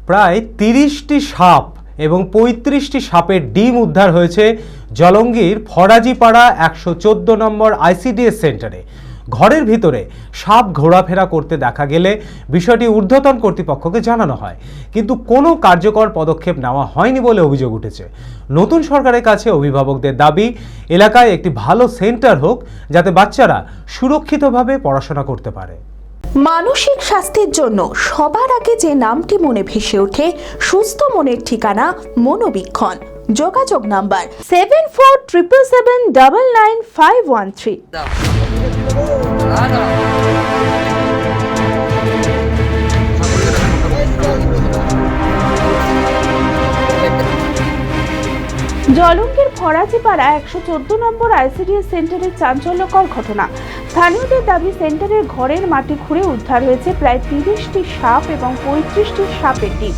প্রায় ৩০টি সাপ এবং ৩৫টি সাপের ডিম উদ্ধার হয়েছে জলঙ্গির ফরাজিপাড়া ১১৪ নম্বর আইসিডিএস সেন্টারে। ঘরের ভিতরে সাপ ঘোরাফেরা করতে দেখা গেলে বিষয়টি ঊর্ধ্বতন কর্তৃপক্ষকে জানানো হয়, কিন্তু কোনো কার্যকর পদক্ষেপ নেওয়া হয়নি বলে অভিযোগ উঠেছে। নতুন সরকারের কাছে অভিভাবকদের দাবি, এলাকায় একটি ভালো সেন্টার হোক যাতে বাচ্চারা সুরক্ষিতভাবে পড়াশোনা করতে পারে। মানসিক স্বাস্থ্যের জন্য সবার আগে যে নামটি মনে ভেসে ওঠে, সুস্থ মনের ঠিকানা মনোবীক্ষণ। যোগাযোগ নাম্বার 7477799513। জলঙ্গির ফরাজিপাড়া ১১৪ নম্বর আইসিডিএস সেন্টারের চাঞ্চল্যকর ঘটনা। স্থানীয়দের দাবি, সেন্টারের ঘরের মাটি খুঁড়ে উদ্ধার হয়েছে প্রায় ৩০টি সাপ এবং ৩৫টি সাপের ডিম।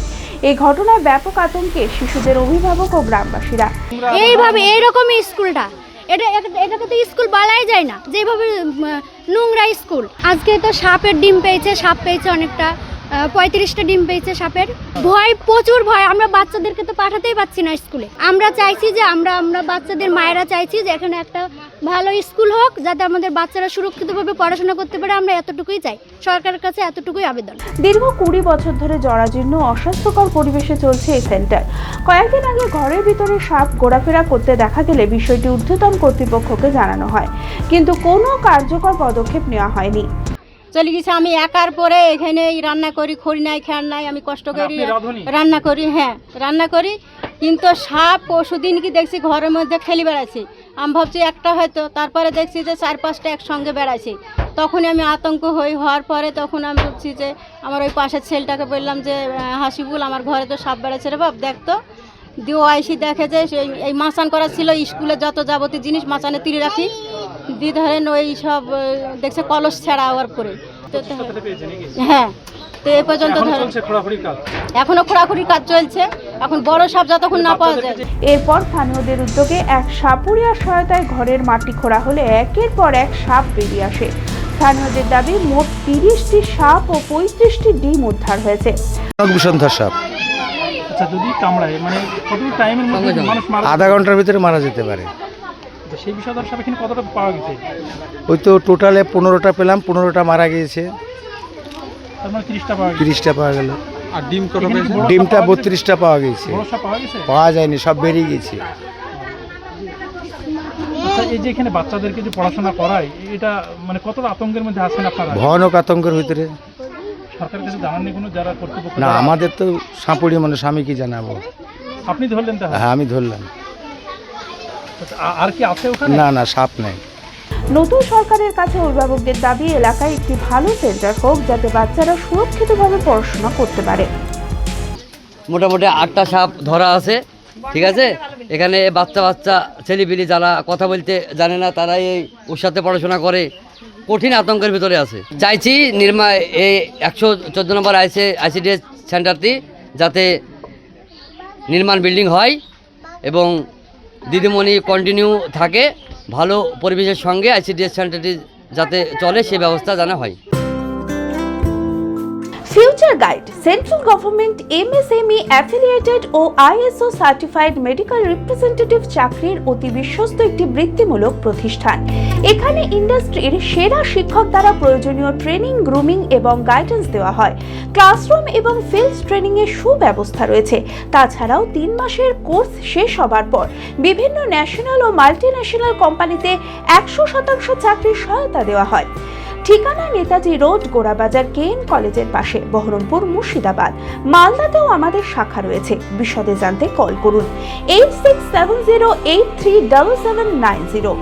এই ঘটনায় ব্যাপক আতঙ্কে শিশুদের অভিভাবক ও গ্রামবাসীরা। এইভাবে এইরকমই স্কুলটা, এটাকে তো স্কুল বলাই যায় না, যেভাবে নোংরা স্কুল। আজকে তো সাপের ডিম পেয়েছে, সাপ পেয়েছে অনেকটা, ৩৫টা ডিম পেয়েছে সাপের। ভয়, প্রচুর ভয়। আমরা বাচ্চাদেরকে তো পাঠাতেই পারছি না স্কুলে। আমরা চাইছি যে আমরা বাচ্চাদের মায়েরা চাইছি যে এখানে একটা ভালো স্কুল হোক, যাতে আমাদের বাচ্চারা সুরক্ষিতভাবে পড়াশোনা করতে পারে। আমরা এতটুকুই চাই, সরকারের কাছে এতটুকুই আবেদন। দীর্ঘ ২০ বছর ধরে জরাজীর্ণ অস্বাস্থ্যকর পরিবেশে চলছে এই সেন্টার। কয়েকদিন আগে ঘরের ভিতরে সাপ ঘোরাফেরা করতে দেখা গেলে বিষয়টি ঊর্ধ্বতন কর্তৃপক্ষকে জানানো হয়, কিন্তু কোনো কার্যকর পদক্ষেপ নেওয়া হয়নি। চলে গেছে, আমি একার পরে এখানে রান্না করি, খড়ি নাই, খেয়ার নাই, আমি কষ্ট করি রান্না করি। হ্যাঁ, রান্না করি, কিন্তু সাপ পরশুদিন কি দেখছি ঘরের মধ্যে খেলি বেড়াচ্ছি। আমি ভাবছি একটা হয়তো, তারপরে দেখছি যে ৪-৫টা একসঙ্গে বেড়াচ্ছি। তখনই আমি আতঙ্ক হওয়ার পরে তখন আমি ভাবছি যে আমার ওই পাশের ছেলেটাকে বললাম যে হাসিবুল, আমার ঘরে তো সাপ বেড়াচ্ছে রে বাপ, দেখতো। দিয়ে আইসি দেখে যে এই মাচান করা ছিল, স্কুলে যত যাবতীয় জিনিস মাচানে তুলে রাখি, দিয়ে ধরেন ওই সব দেখছে কলস ছাড়া হওয়ার পরে। হ্যাঁ, তো এ পর্যন্ত এখনো খোঁড়াখুড়ি কাজ চলছে। এখন বড় সাপ যতক্ষণ না পাওয়া যায়। এরপর স্থানীয়দের উদ্যোগে এক সাপুরিয়ার সহায়তায় ঘরের মাটি খোঁড়া হলে একের পর এক সাপ বেরিয়ে আসে। স্থানীয়দের দাবি, মোট ৩০টি সাপ ও ৩৫টি ডিম উদ্ধার হয়েছে। সাপ যদি কামড়ায় মানে কতটুকু টাইমের মধ্যে মানুষ মারা, আধা ঘন্টার ভিতরে মারা যেতে পারে। সেই বিষয়ে সাপ এখানে কতটা পাওয়া গেছে? ওই তো টোটালে 15টা পেলাম, 15টা মারা গিয়েছে। তার মানে 30টা পাওয়া গেছে। 30টা পাওয়া গেল। আর ডিম কত পেয়েছে? ডিমটা 32টা পাওয়া গেছে। বড় সাপ পাওয়া গেছে? পাওয়া যায়নি, সব বেরিয়ে গেছে। আচ্ছা, এই যে এখানে বাচ্চাদেরকে যে পড়াশোনা করায়, এটা মানে কতটা আতঙ্কের মধ্যে আছেন আপনারা? ভয়ানক আতঙ্কের ভিতরে। সরকারের কাছে জানাননি কোনো যারা কর্তৃপক্ষ? না, আমাদের তো সাপুড়ি মানুষ, আমি কি জানাবো? আপনি ধরলেন তাহলে? হ্যাঁ, আমি ধরলাম। আর কি আছে ওখানে? না না, সাপ নাই। নতুন সরকারের কাছে অভিভাবকদের দাবি, এলাকায় একটি ভালো সেন্টার হোক যাতে বাচ্চারা সুরক্ষিতভাবে পড়াশোনা করতে পারে। মোটামুটি 8টা সাপ ধরা আছে, ঠিক আছে। এখানে বাচ্চা ছেলেপিলি যারা কথা বলতে জানে না, তারাই ওর সাথে পড়াশোনা করে, কঠিন আতঙ্কের ভিতরে আছে। চাইছি এই ১১৪ নম্বর আইসিডিএস সেন্টারটি যাতে নির্মাণ বিল্ডিং হয় এবং দিদিমণি কন্টিনিউ থাকে, ভালো পরিবেশের সঙ্গে আইসিডিএস সেন্টারটি যাতে চলে সে ব্যবস্থা জানা হয়। Future guide central government MSME affiliated ও ISO সার্টিফাইড মেডিকেল রিপ্রেজেন্টেটিভ চাকরির অতি বিশ্বস্ত একটি বৃত্তিমূলক প্রতিষ্ঠান। এখানে ইন্ডাস্ট্রির সেরা শিক্ষক দ্বারা প্রয়োজনীয় ট্রেনিং, গ্রুমিং এবং গাইডেন্স দেওয়া হয়। ক্লাসরুম এবং ফিল্ড ট্রেনিং এর সুব্যবস্থা রয়েছে। তাছাড়াও 3 মাসের কোর্স শেষ হবার পর বিভিন্ন ন্যাশনাল ও মাল্টিন্যাশনাল কোম্পানিতে 100% চাকরির সহায়তা দেওয়া হয়। ঠিকানা নেতাজি রোড, গোড়াবাজার KN কলেজের পাশে, বহরমপুর, মুর্শিদাবাদ। মালদাতেও আমাদের শাখা রয়েছে। বিশদে জানতে কল করুন 8670837790।